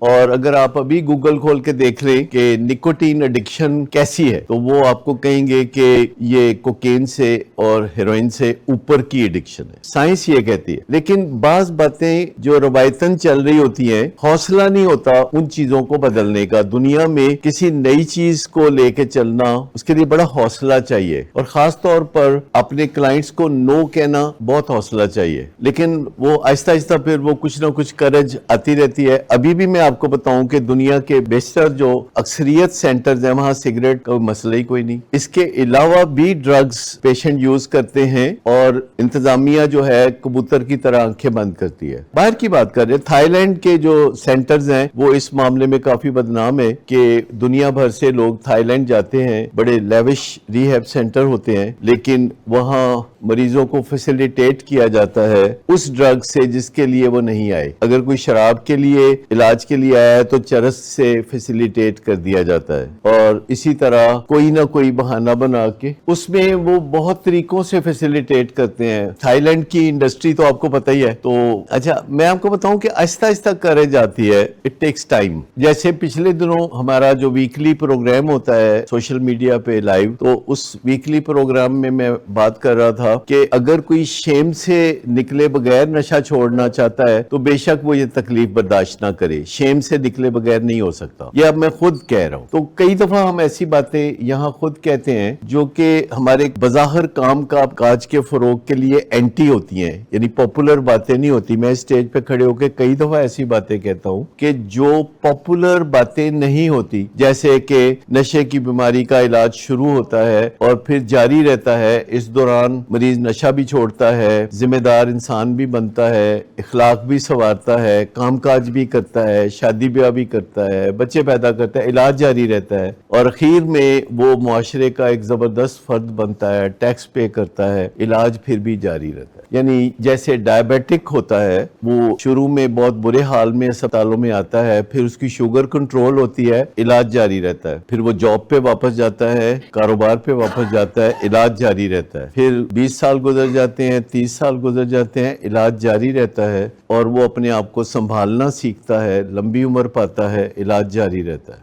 اور اگر آپ ابھی گوگل کھول کے دیکھ لیں کہ نکوٹین ایڈکشن کیسی ہے تو وہ آپ کو کہیں گے کہ یہ کوکین سے اور ہیروئن سے اوپر کی ایڈکشن ہے. سائنس یہ کہتی ہے. لیکن بعض باتیں جو روایتاً چل رہی ہوتی ہیں، حوصلہ نہیں ہوتا ان چیزوں کو بدلنے کا. دنیا میں کسی نئی چیز کو لے کے چلنا، اس کے لیے بڑا حوصلہ چاہیے، اور خاص طور پر اپنے کلائنٹس کو نو کہنا بہت حوصلہ چاہیے. لیکن وہ آہستہ آہستہ پھر وہ کچھ نہ کچھ کرج آتی رہتی ہے. ابھی بھی میں آپ کو بتاؤں کہ دنیا کے بیشتر جو اکثریت سینٹرز ہیں وہاں سگریٹ کا مسئلہ ہی کوئی نہیں. اس کے علاوہ بھی ڈرگز پیشنٹ یوز کرتے ہیں، اور انتظامیہ جو ہے کبوتر کی طرح آنکھیں بند کرتی ہے. باہر کی بات کر رہے ہیں، تھائی لینڈ کے جو سینٹرز ہیں وہ اس معاملے میں کافی بدنام ہے کہ دنیا بھر سے لوگ تھائی لینڈ جاتے ہیں، بڑے لیوش ریہیب سینٹر ہوتے ہیں، لیکن وہاں مریضوں کو فیسیلیٹیٹ کیا جاتا ہے اس ڈرگ سے جس کے لیے وہ نہیں آئے. اگر کوئی شراب کے لیے علاج کے لیے آیا ہے تو چرس سے فیسیلیٹیٹ کر دیا جاتا ہے، اور اسی طرح کوئی نہ کوئی بہانہ بنا کے اس میں وہ بہت طریقوں سے فیسیلیٹیٹ کرتے ہیں. تھائی لینڈ کی انڈسٹری تو آپ کو پتہ ہی ہے. تو اچھا میں آپ کو بتاؤں کہ آہستہ آہستہ کرے جاتی ہے. It takes time. جیسے پچھلے دنوں ہمارا جو ویکلی پروگرام ہوتا ہے سوشل میڈیا پہ لائیو، تو اس ویکلی پروگرام میں بات کر رہا تھا کہ اگر کوئی شیم سے نکلے بغیر نشہ چھوڑنا چاہتا ہے تو بے شک وہ یہ تکلیف برداشت نہ کرے. شیم سے نکلے بغیر نہیں ہو سکتا. یہ اب میں خود کہہ رہا ہوں. تو کئی دفعہ ہم ایسی باتیں یہاں خود کہتے ہیں جو کہ ہمارے بظاہر کام کاج کے فروغ کے لیے اینٹی ہوتی ہیں، یعنی پاپولر باتیں نہیں ہوتی. میں اسٹیج پہ کھڑے ہو کے کئی دفعہ ایسی باتیں کہتا ہوں کہ جو پاپولر باتیں نہیں ہوتی، جیسے کہ نشے کی بیماری کا علاج شروع ہوتا ہے اور پھر جاری رہتا ہے. اس دوران مریض نشہ بھی چھوڑتا ہے، ذمہ دار انسان بھی بنتا ہے، اخلاق بھی سنوارتا ہے، کام کاج بھی کرتا ہے، شادی بیاہ بھی کرتا ہے، بچے پیدا کرتا ہے، علاج جاری رہتا ہے، اور اخیر میں وہ معاشرے کا ایک زبردست فرد بنتا ہے، ٹیکس پے کرتا ہے، علاج پھر بھی جاری رہتا ہے. یعنی جیسے ڈائبیٹک ہوتا ہے، وہ شروع میں بہت برے حال میں اسپتالوں میں آتا ہے، پھر اس کی شوگر کنٹرول ہوتی ہے، علاج جاری رہتا ہے، پھر وہ جاب پہ واپس جاتا ہے، کاروبار پہ واپس جاتا ہے، علاج جاری رہتا ہے، پھر 20 سال گزر جاتے ہیں، 30 سال گزر جاتے ہیں، علاج جاری رہتا ہے، اور وہ اپنے آپ کو سنبھالنا سیکھتا ہے، لمبی عمر پاتا ہے، علاج جاری رہتا ہے.